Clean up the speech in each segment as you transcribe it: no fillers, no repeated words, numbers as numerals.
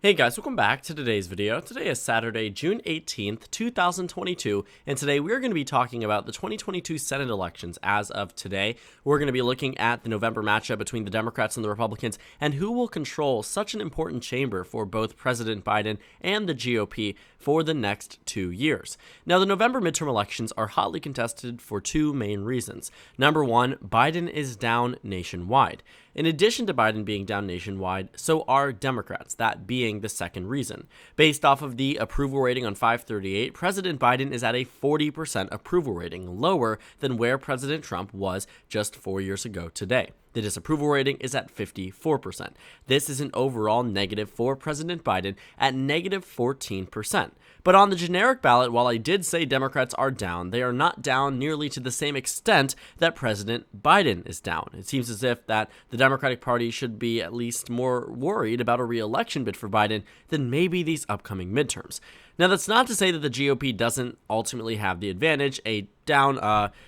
Hey guys, welcome back to today's video. Today is Saturday, June 18th, 2022, and today we're going to be talking about the 2022 Senate elections as of today. We're going to be looking at the November matchup between the Democrats and the Republicans and who will control such an important chamber for both President Biden and the GOP for the next 2 years. Now, the November midterm elections are hotly contested for two main reasons. Number one, Biden is down nationwide. In addition to Biden being down nationwide, so are Democrats, that being the second reason. Based off of the approval rating on FiveThirtyEight, President Biden is at a 40% approval rating, lower than where President Trump was just 4 years ago today. The disapproval rating is at 54%. This is an overall negative for President Biden at negative 14%. But on the generic ballot, while I did say Democrats are down, they are not down nearly to the same extent that President Biden is down. It seems as if that the Democratic Party should be at least more worried about a re-election bid for Biden than maybe these upcoming midterms. Now, that's not to say that the GOP doesn't ultimately have the advantage. A down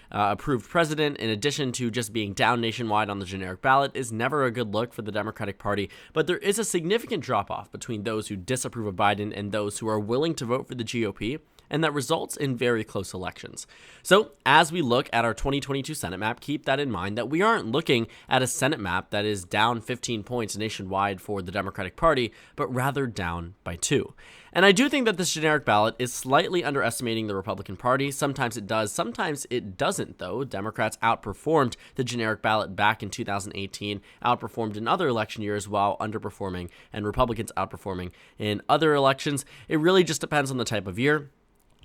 approved president, in addition to just being down nationwide on the generic ballot, is never a good look for the Democratic Party, but there is a significant drop-off between those who disapprove of Biden and those who are willing to vote for the GOP, and that results in very close elections. So, as we look at our 2022 Senate map, keep that in mind that we aren't looking at a Senate map that is down 15 points nationwide for the Democratic Party, but rather down by 2. And I do think that this generic ballot is slightly underestimating the Republican Party. Sometimes it does, sometimes it doesn't, though. Democrats outperformed the generic ballot back in 2018, outperformed in other election years while underperforming, and Republicans outperforming in other elections. It really just depends on the type of year.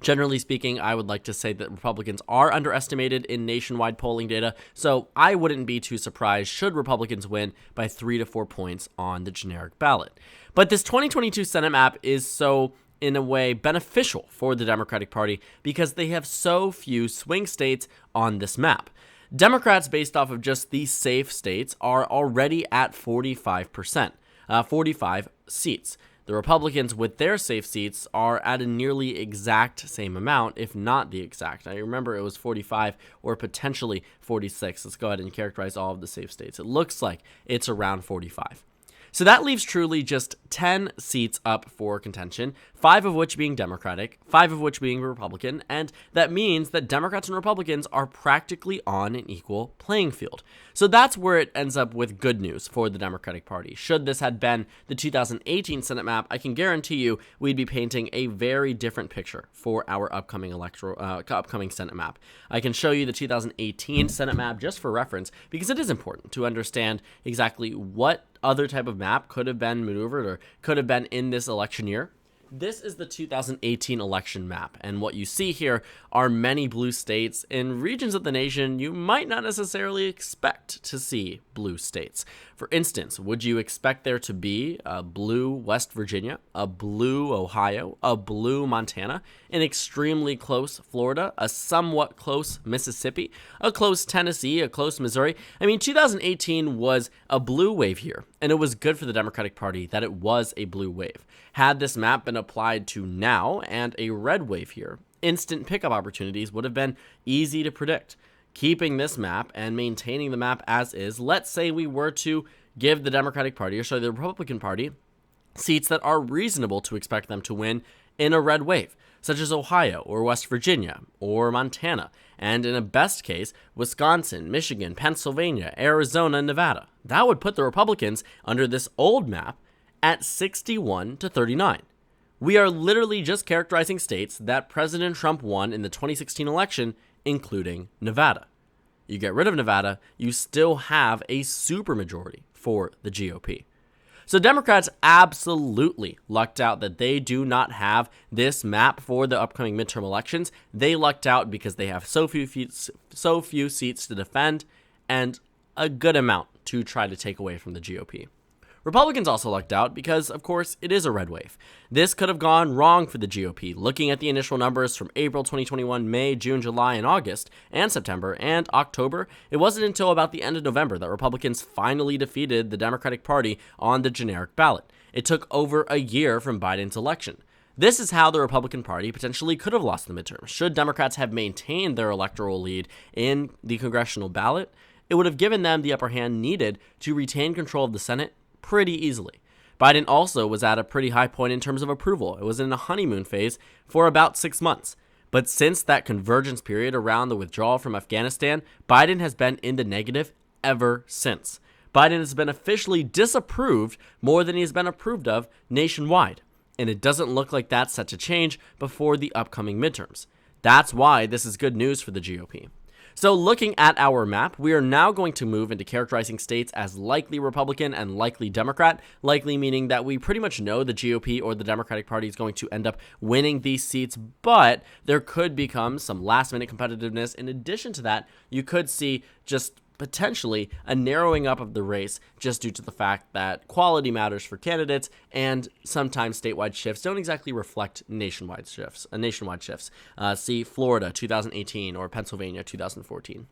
Generally speaking, I would like to say that Republicans are underestimated in nationwide polling data, so I wouldn't be too surprised should Republicans win by 3 to 4 points on the generic ballot. But this 2022 Senate map is so, in a way, beneficial for the Democratic Party because they have so few swing states on this map. Democrats, based off of just these safe states, are already at 45%, 45 seats. The Republicans, with their safe seats, are at a nearly exact same amount, if not the exact. I remember it was 45 or potentially 46. Let's go ahead and characterize all of the safe states. It looks like it's around 45. So that leaves truly just 10 seats up for contention, 5 of which being Democratic, 5 of which being Republican, and that means that Democrats and Republicans are practically on an equal playing field. So that's where it ends up with good news for the Democratic Party. Should this had been the 2018 Senate map, I can guarantee you we'd be painting a very different picture for our upcoming upcoming Senate map. I can show you the 2018 Senate map just for reference because it is important to understand exactly what other type of map could have been maneuvered or could have been in this election year. This is the 2018 election map, and what you see here are many blue states in regions of the nation you might not necessarily expect to see blue states. For instance, would you expect there to be a blue West Virginia, a blue Ohio, a blue Montana, an extremely close Florida, a somewhat close Mississippi, a close Tennessee, a close Missouri? I mean, 2018 was a blue wave here, and it was good for the Democratic Party that it was a blue wave. Had this map been applied to now and a red wave here, instant pickup opportunities would have been easy to predict. Keeping this map and maintaining the map as is, let's say we were to give the Democratic Party, or sorry, the Republican Party, seats that are reasonable to expect them to win in a red wave, such as Ohio or West Virginia or Montana, and in a best case, Wisconsin, Michigan, Pennsylvania, Arizona, and Nevada. That would put the Republicans under this old map at 61 to 39. We are literally just characterizing states that President Trump won in the 2016 election, including Nevada. You get rid of Nevada, you still have a supermajority for the GOP. So Democrats absolutely lucked out that they do not have this map for the upcoming midterm elections. They lucked out because they have so few seats to defend and a good amount to try to take away from the GOP. Republicans also lucked out because, of course, it is a red wave. This could have gone wrong for the GOP. Looking at the initial numbers from April 2021, May, June, July, and August, and September, and October, it wasn't until about the end of November that Republicans finally defeated the Democratic Party on the generic ballot. It took over a year from Biden's election. This is how the Republican Party potentially could have lost the midterm. Should Democrats have maintained their electoral lead in the congressional ballot, it would have given them the upper hand needed to retain control of the Senate pretty easily. Biden also was at a pretty high point in terms of approval. It was in a honeymoon phase for about 6 months. But since that convergence period around the withdrawal from Afghanistan, Biden has been in the negative ever since. Biden has been officially disapproved more than he has been approved of nationwide. And it doesn't look like that's set to change before the upcoming midterms. That's why this is good news for the GOP. So looking at our map, we are now going to move into characterizing states as likely Republican and likely Democrat, likely meaning that we pretty much know the GOP or the Democratic Party is going to end up winning these seats, but there could become some last-minute competitiveness. In addition to that, you could see just potentially a narrowing up of the race just due to the fact that quality matters for candidates and sometimes statewide shifts don't exactly reflect nationwide shifts. See Florida 2018 or Pennsylvania 2014.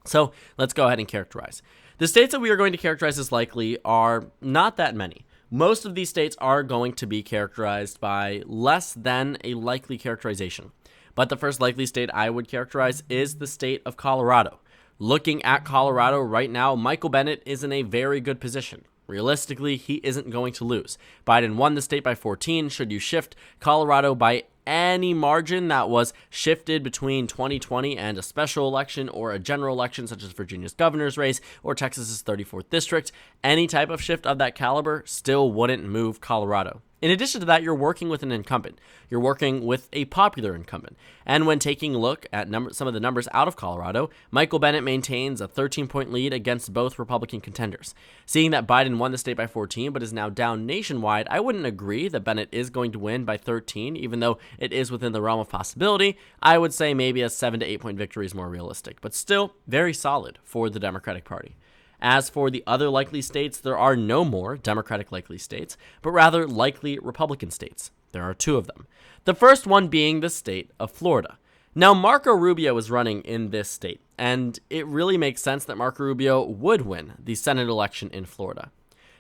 So let's go ahead and characterize. The states that we are going to characterize as likely are not that many. Most of these states are going to be characterized by less than a likely characterization. But the first likely state I would characterize is the state of Colorado. Looking at Colorado right now, Michael Bennet is in a very good position. Realistically, he isn't going to lose. Biden won the state by 14. Should you shift Colorado by any margin that was shifted between 2020 and a special election or a general election such as Virginia's governor's race or Texas's 34th district, any type of shift of that caliber still wouldn't move Colorado. In addition to that, you're working with an incumbent. You're working with a popular incumbent. And when taking a look at some of the numbers out of Colorado, Michael Bennet maintains a 13-point lead against both Republican contenders. Seeing that Biden won the state by 14 but is now down nationwide, I wouldn't agree that Bennet is going to win by 13, even though it is within the realm of possibility. I would say maybe a 7 to 8 point victory is more realistic, but still very solid for the Democratic Party. As for the other likely states, there are no more Democratic likely states, but rather likely Republican states. There are 2 of them. The first one being the state of Florida. Now, Marco Rubio is running in this state, and it really makes sense that Marco Rubio would win the Senate election in Florida.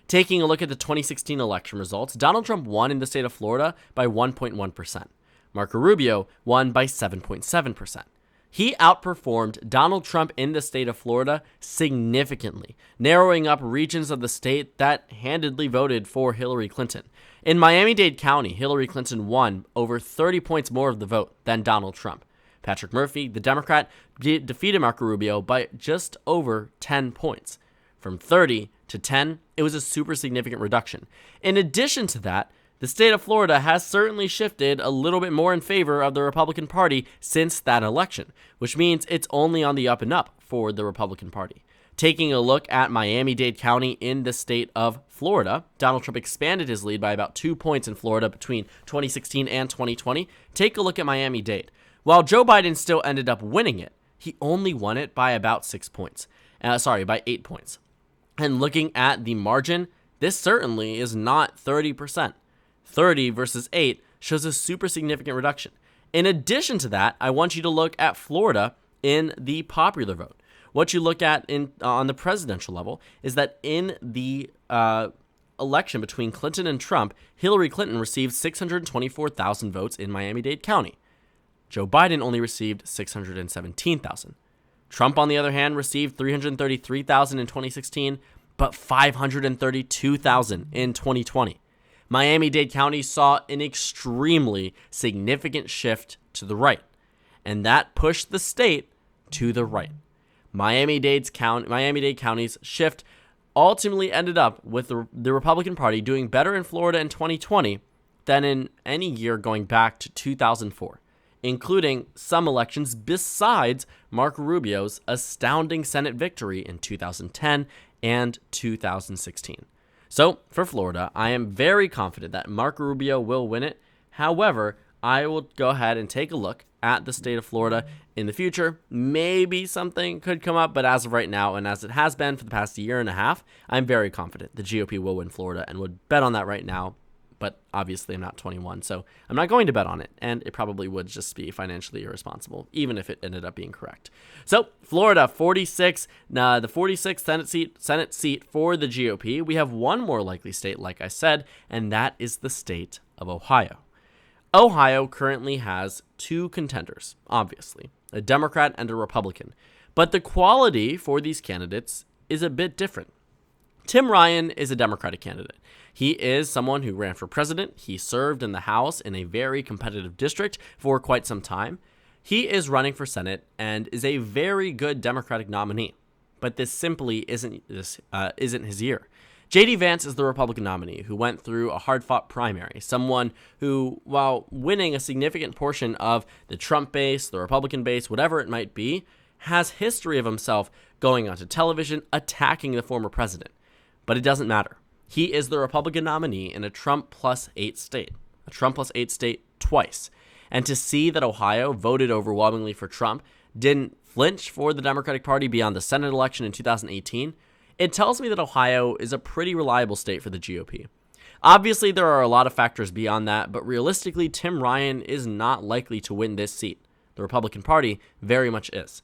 Taking a look at the 2016 election results, Donald Trump won in the state of Florida by 1.1%. Marco Rubio won by 7.7%. He outperformed Donald Trump in the state of Florida significantly, narrowing up regions of the state that handedly voted for Hillary Clinton. In Miami-Dade County, Hillary Clinton won over 30 points more of the vote than Donald Trump. Patrick Murphy, the Democrat, defeated Marco Rubio by just over 10 points. From 30 to 10, it was a super significant reduction. In addition to that, the state of Florida has certainly shifted a little bit more in favor of the Republican Party since that election, which means it's only on the up and up for the Republican Party. Taking a look at Miami-Dade County in the state of Florida, Donald Trump expanded his lead by about 2 points in Florida between 2016 and 2020. Take a look at Miami-Dade. While Joe Biden still ended up winning it, he only won it by about 8 points. And looking at the margin, this certainly is not 30%. 30 versus 8 shows a super significant reduction. In addition to that, I want you to look at Florida in the popular vote. What you look at on the presidential level is that in the election between Clinton and Trump, Hillary Clinton received 624,000 votes in Miami-Dade County. Joe Biden only received 617,000. Trump, on the other hand, received 333,000 in 2016, but 532,000 in 2020. Miami-Dade County saw an extremely significant shift to the right, and that pushed the state to the right. Miami-Dade County's shift ultimately ended up with the Republican Party doing better in Florida in 2020 than in any year going back to 2004, including some elections besides Marco Rubio's astounding Senate victory in 2010 and 2016. So, for Florida, I am very confident that Marco Rubio will win it. However, I will go ahead and take a look at the state of Florida in the future. Maybe something could come up, but as of right now, and as it has been for the past year and a half, I'm very confident the GOP will win Florida and would bet on that right now. But obviously, I'm not 21, so I'm not going to bet on it, and it probably would just be financially irresponsible, even if it ended up being correct. So, Florida, 46, the 46th Senate seat for the GOP. We have one more likely state, like I said, and that is the state of Ohio. Ohio currently has 2 contenders, obviously, a Democrat and a Republican, but the quality for these candidates is a bit different. Tim Ryan is a Democratic candidate. He is someone who ran for president. He served in the House in a very competitive district for quite some time. He is running for Senate and is a very good Democratic nominee. But this simply isn't his year. J.D. Vance is the Republican nominee who went through a hard-fought primary, someone who, while winning a significant portion of the Trump base, the Republican base, whatever it might be, has history of himself going onto television attacking the former president. But it doesn't matter. He is the Republican nominee in a Trump plus 8 state, twice. And to see that Ohio voted overwhelmingly for Trump, didn't flinch for the Democratic Party beyond the Senate election in 2018, it tells me that Ohio is a pretty reliable state for the GOP. Obviously, there are a lot of factors beyond that, but realistically, Tim Ryan is not likely to win this seat. The Republican Party very much is.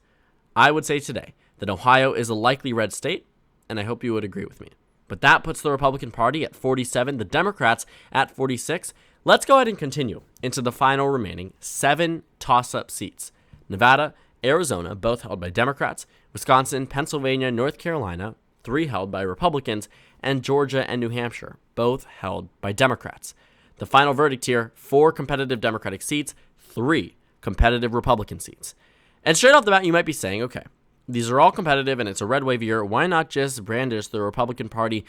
I would say today that Ohio is a likely red state, and I hope you would agree with me. But that puts the Republican Party at 47, the Democrats at 46. Let's go ahead and continue into the final remaining 7 toss-up seats. Nevada, Arizona, both held by Democrats, Wisconsin, Pennsylvania, North Carolina, 3 held by Republicans, and Georgia and New Hampshire, both held by Democrats. The final verdict here, 4 competitive Democratic seats, 3 competitive Republican seats. And straight off the bat, you might be saying, okay, these are all competitive and it's a red wave year. Why not just brandish the Republican Party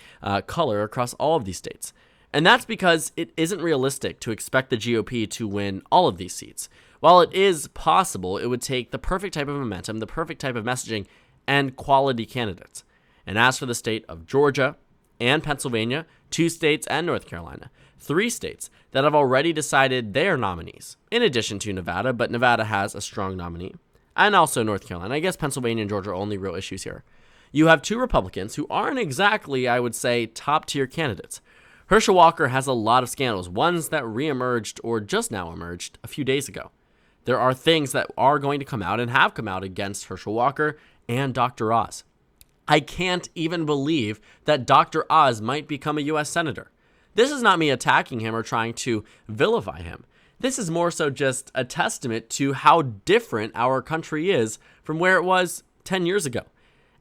color across all of these states? And that's because it isn't realistic to expect the GOP to win all of these seats. While it is possible, it would take the perfect type of momentum, the perfect type of messaging, and quality candidates. And as for the state of Georgia and Pennsylvania, 2 states and North Carolina, 3 states that have already decided their nominees, in addition to Nevada, but Nevada has a strong nominee, and also North Carolina. I guess Pennsylvania and Georgia are only real issues here. You have 2 Republicans who aren't exactly, I would say, top-tier candidates. Herschel Walker has a lot of scandals, ones that reemerged or just now emerged a few days ago. There are things that are going to come out and have come out against Herschel Walker and Dr. Oz. I can't even believe that Dr. Oz might become a U.S. Senator. This is not me attacking him or trying to vilify him. This is more so just a testament to how different our country is from where it was 10 years ago.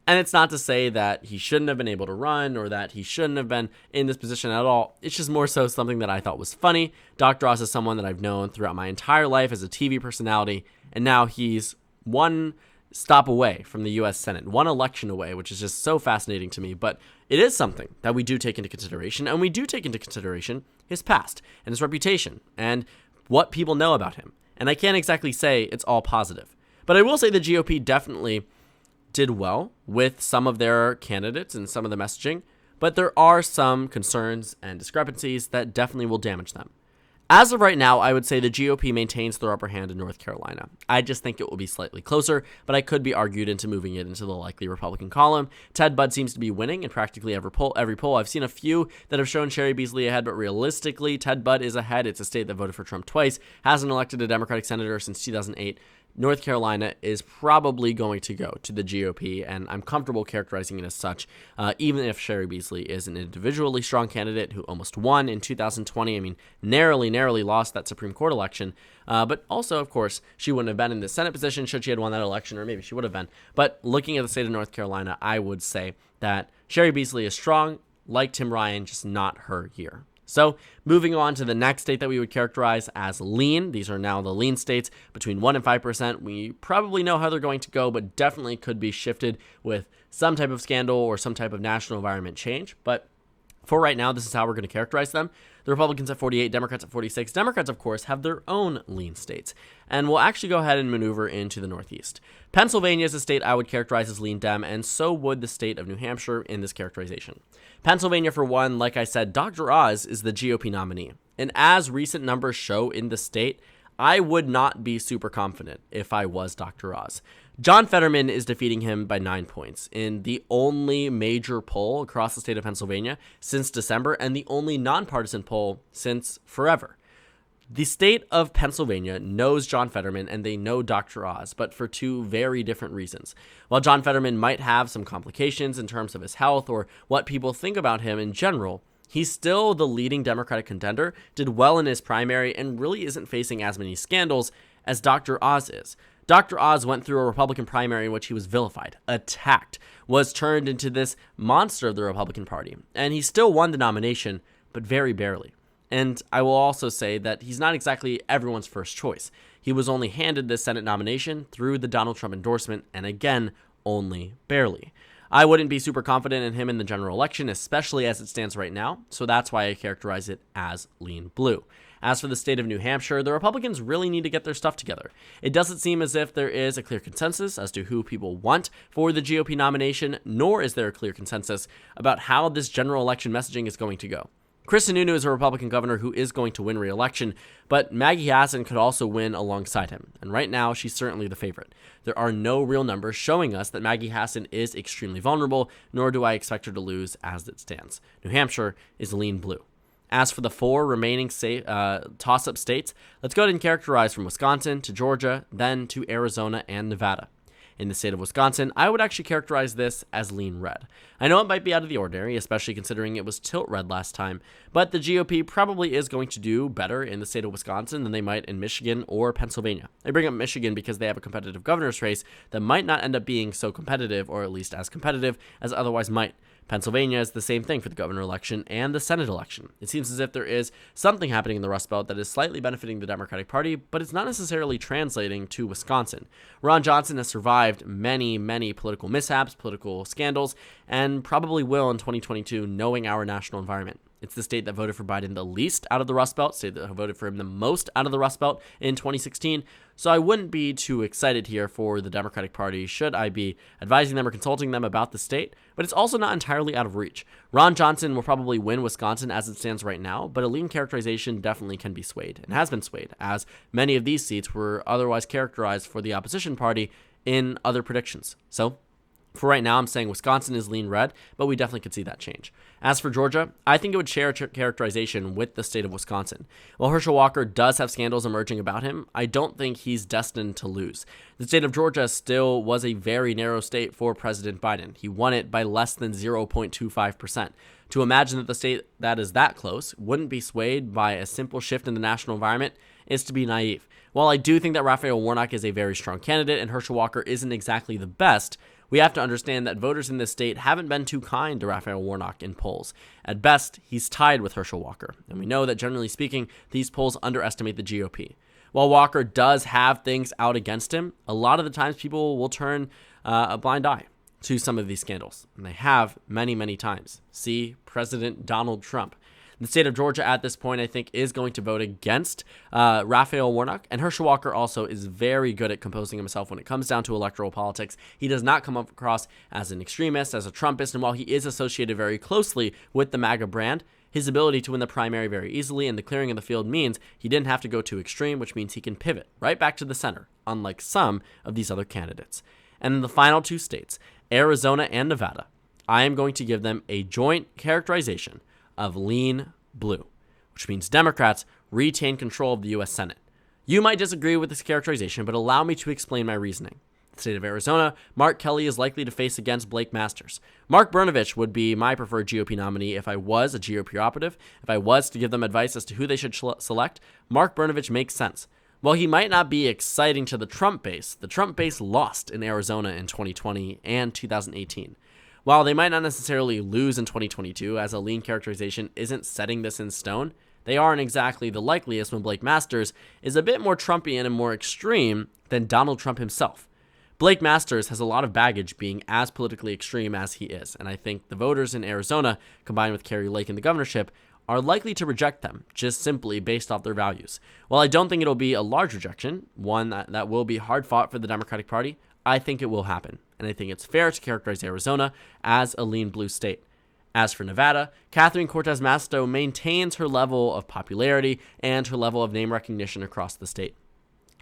And it's not to say that he shouldn't have been able to run or that he shouldn't have been in this position at all. It's just more so something that I thought was funny. Dr. Oz is someone that I've known throughout my entire life as a TV personality, and now he's one stop away from the U.S. Senate, one election away, which is just so fascinating to me. But it is something that we do take into consideration, and we do take into consideration his past and his reputation and what people know about him. And I can't exactly say it's all positive. But I will say the GOP definitely did well with some of their candidates and some of the messaging, but there are some concerns and discrepancies that definitely will damage them. As of right now, I would say the GOP maintains their upper hand in North Carolina. I just think it will be slightly closer, but I could be argued into moving it into the likely Republican column. Ted Budd seems to be winning in practically every poll. I've seen a few that have shown Sherry Beasley ahead, but realistically, Ted Budd is ahead. It's a state that voted for Trump twice, hasn't elected a Democratic senator since 2008. North Carolina is probably going to go to the GOP, and I'm comfortable characterizing it as such, even if Sherry Beasley is an individually strong candidate who almost won in 2020. I mean, narrowly lost that Supreme Court election, but also, of course, she wouldn't have been in the Senate position should she had won that election, or maybe she would have been. But looking at the state of North Carolina, I would say that Sherry Beasley is strong, like Tim Ryan, just not her year. So moving on to the next state that we would characterize as lean. These are now the lean states between 1% and 5%. We probably know how they're going to go, but definitely could be shifted with some type of scandal or some type of national environment change. But for right now, this is how we're going to characterize them. The Republicans at 48, Democrats at 46. Democrats, of course, have their own lean states. And we'll actually go ahead and maneuver into the Northeast. Pennsylvania is a state I would characterize as lean Dem, and so would the state of New Hampshire in this characterization. Pennsylvania, for one, like I said, Dr. Oz is the GOP nominee. And as recent numbers show in the state, I would not be super confident if I was Dr. Oz. John Fetterman is defeating him by 9 points in the only major poll across the state of Pennsylvania since December, and the only nonpartisan poll since forever. The state of Pennsylvania knows John Fetterman and they know Dr. Oz, but for 2 very different reasons. While John Fetterman might have some complications in terms of his health or what people think about him in general, he's still the leading Democratic contender, did well in his primary, and really isn't facing as many scandals as Dr. Oz is. Dr. Oz went through a Republican primary in which he was vilified, attacked, was turned into this monster of the Republican Party, and he still won the nomination, but very barely. And I will also say that he's not exactly everyone's first choice. He was only handed this Senate nomination through the Donald Trump endorsement, and again, only barely. I wouldn't be super confident in him in the general election, especially as it stands right now, so that's why I characterize it as lean blue. As for the state of New Hampshire, the Republicans really need to get their stuff together. It doesn't seem as if there is a clear consensus as to who people want for the GOP nomination, nor is there a clear consensus about how this general election messaging is going to go. Chris Sununu is a Republican governor who is going to win re-election, but Maggie Hassan could also win alongside him, and right now she's certainly the favorite. There are no real numbers showing us that Maggie Hassan is extremely vulnerable, nor do I expect her to lose as it stands. New Hampshire is lean blue. As for the 4 remaining toss-up states, let's go ahead and characterize from Wisconsin to Georgia, then to Arizona and Nevada. In the state of Wisconsin, I would actually characterize this as lean red. I know it might be out of the ordinary, especially considering it was tilt red last time, but the GOP probably is going to do better in the state of Wisconsin than they might in Michigan or Pennsylvania. I bring up Michigan because they have a competitive governor's race that might not end up being so competitive, or at least as competitive as otherwise might. Pennsylvania is the same thing for the governor election and the Senate election. It seems as if there is something happening in the Rust Belt that is slightly benefiting the Democratic Party, but it's not necessarily translating to Wisconsin. Ron Johnson has survived many, many political mishaps, political scandals, and probably will in 2022, knowing our national environment. It's the state that voted for Biden the least out of the Rust Belt, state that voted for him the most out of the Rust Belt in 2016. So I wouldn't be too excited here for the Democratic Party should I be advising them or consulting them about the state, but it's also not entirely out of reach. Ron Johnson will probably win Wisconsin as it stands right now, but a lean characterization definitely can be swayed, and has been swayed, as many of these seats were otherwise characterized for the opposition party in other predictions. So for right now, I'm saying Wisconsin is lean red, but we definitely could see that change. As for Georgia, I think it would share a characterization with the state of Wisconsin. While Herschel Walker does have scandals emerging about him, I don't think he's destined to lose. The state of Georgia still was a very narrow state for President Biden. He won it by less than 0.25%. To imagine that the state that is that close wouldn't be swayed by a simple shift in the national environment is to be naive. While I do think that Raphael Warnock is a very strong candidate and Herschel Walker isn't exactly the best, we have to understand that voters in this state haven't been too kind to Raphael Warnock in polls. At best, he's tied with Herschel Walker, and we know that generally speaking, these polls underestimate the GOP. While Walker does have things out against him, a lot of the times people will turn a blind eye to some of these scandals, and they have many, many times. See President Donald Trump. The state of Georgia at this point, I think, is going to vote against Raphael Warnock, and Herschel Walker also is very good at composing himself when it comes down to electoral politics. He does not come across as an extremist, as a Trumpist, and while he is associated very closely with the MAGA brand, his ability to win the primary very easily and the clearing of the field means he didn't have to go too extreme, which means he can pivot right back to the center, unlike some of these other candidates. And in the final 2 states, Arizona and Nevada, I am going to give them a joint characterization of lean blue, which means Democrats retain control of the U.S. Senate. You might disagree with this characterization, but allow me to explain my reasoning. The state of Arizona, Mark Kelly is likely to face against Blake Masters. Mark Brnovich would be my preferred GOP nominee if I was a GOP operative. If I was to give them advice as to who they should select, Mark Brnovich makes sense. While he might not be exciting to the Trump base lost in Arizona in 2020 and 2018. While they might not necessarily lose in 2022, as a lean characterization isn't setting this in stone, they aren't exactly the likeliest when Blake Masters is a bit more Trumpian and more extreme than Donald Trump himself. Blake Masters has a lot of baggage being as politically extreme as he is, and I think the voters in Arizona, combined with Kari Lake in the governorship, are likely to reject them, just simply based off their values. While I don't think it'll be a large rejection, one that will be hard fought for the Democratic Party, I think it will happen, and I think it's fair to characterize Arizona as a lean blue state. As for Nevada, Catherine Cortez Masto maintains her level of popularity and her level of name recognition across the state.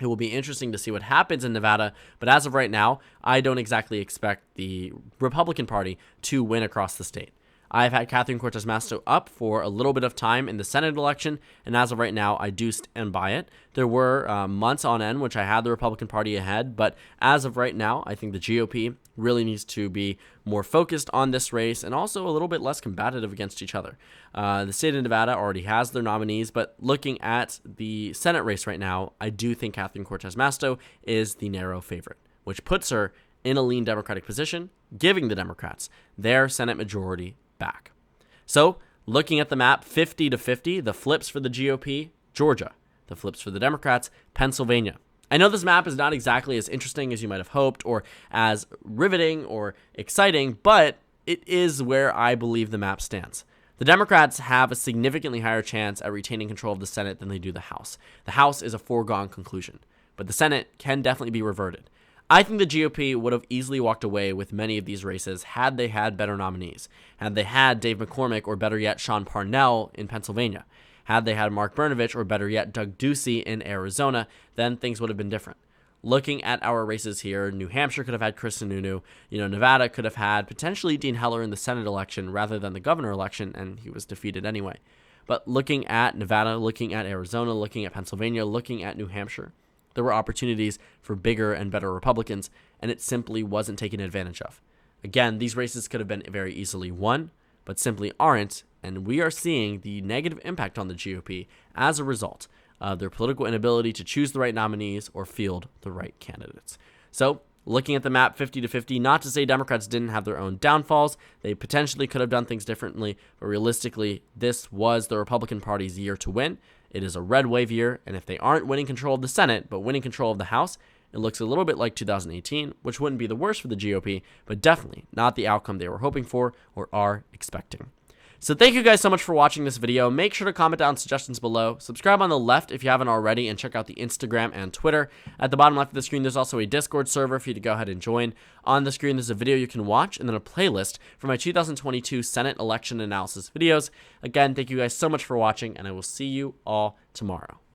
It will be interesting to see what happens in Nevada, but as of right now, I don't exactly expect the Republican Party to win across the state. I've had Catherine Cortez Masto up for a little bit of time in the Senate election, and as of right now, I do stand by it. There were months on end which I had the Republican Party ahead, but as of right now, I think the GOP really needs to be more focused on this race and also a little bit less combative against each other. The state of Nevada already has their nominees, but looking at the Senate race right now, I do think Catherine Cortez Masto is the narrow favorite, which puts her in a lean Democratic position, giving the Democrats their Senate majority back. So, looking at the map, 50-50, the flips for the GOP, Georgia. The flips for the Democrats, Pennsylvania. I know this map is not exactly as interesting as you might have hoped or as riveting or exciting, but it is where I believe the map stands. The Democrats have a significantly higher chance at retaining control of the Senate than they do the House. The House is a foregone conclusion, but the Senate can definitely be reverted. I think the GOP would have easily walked away with many of these races had they had better nominees. Had they had Dave McCormick or better yet Sean Parnell in Pennsylvania. Had they had Mark Brnovich or better yet Doug Ducey in Arizona, then things would have been different. Looking at our races here, New Hampshire could have had Chris Sununu. Nevada could have had potentially Dean Heller in the Senate election rather than the governor election, and he was defeated anyway. But looking at Nevada, looking at Arizona, looking at Pennsylvania, looking at New Hampshire, there were opportunities for bigger and better Republicans, and it simply wasn't taken advantage of. Again, these races could have been very easily won, but simply aren't, and we are seeing the negative impact on the GOP as a result of their political inability to choose the right nominees or field the right candidates. So, looking at the map 50-50, not to say Democrats didn't have their own downfalls, they potentially could have done things differently, but realistically, this was the Republican Party's year to win. It is a red wave year, and if they aren't winning control of the Senate, but winning control of the House, it looks a little bit like 2018, which wouldn't be the worst for the GOP, but definitely not the outcome they were hoping for or are expecting. So thank you guys so much for watching this video. Make sure to comment down suggestions below. Subscribe on the left if you haven't already, and check out the Instagram and Twitter. At the bottom left of the screen, there's also a Discord server for you to go ahead and join. On the screen, there's a video you can watch, and then a playlist for my 2022 Senate election analysis videos. Again, thank you guys so much for watching, and I will see you all tomorrow.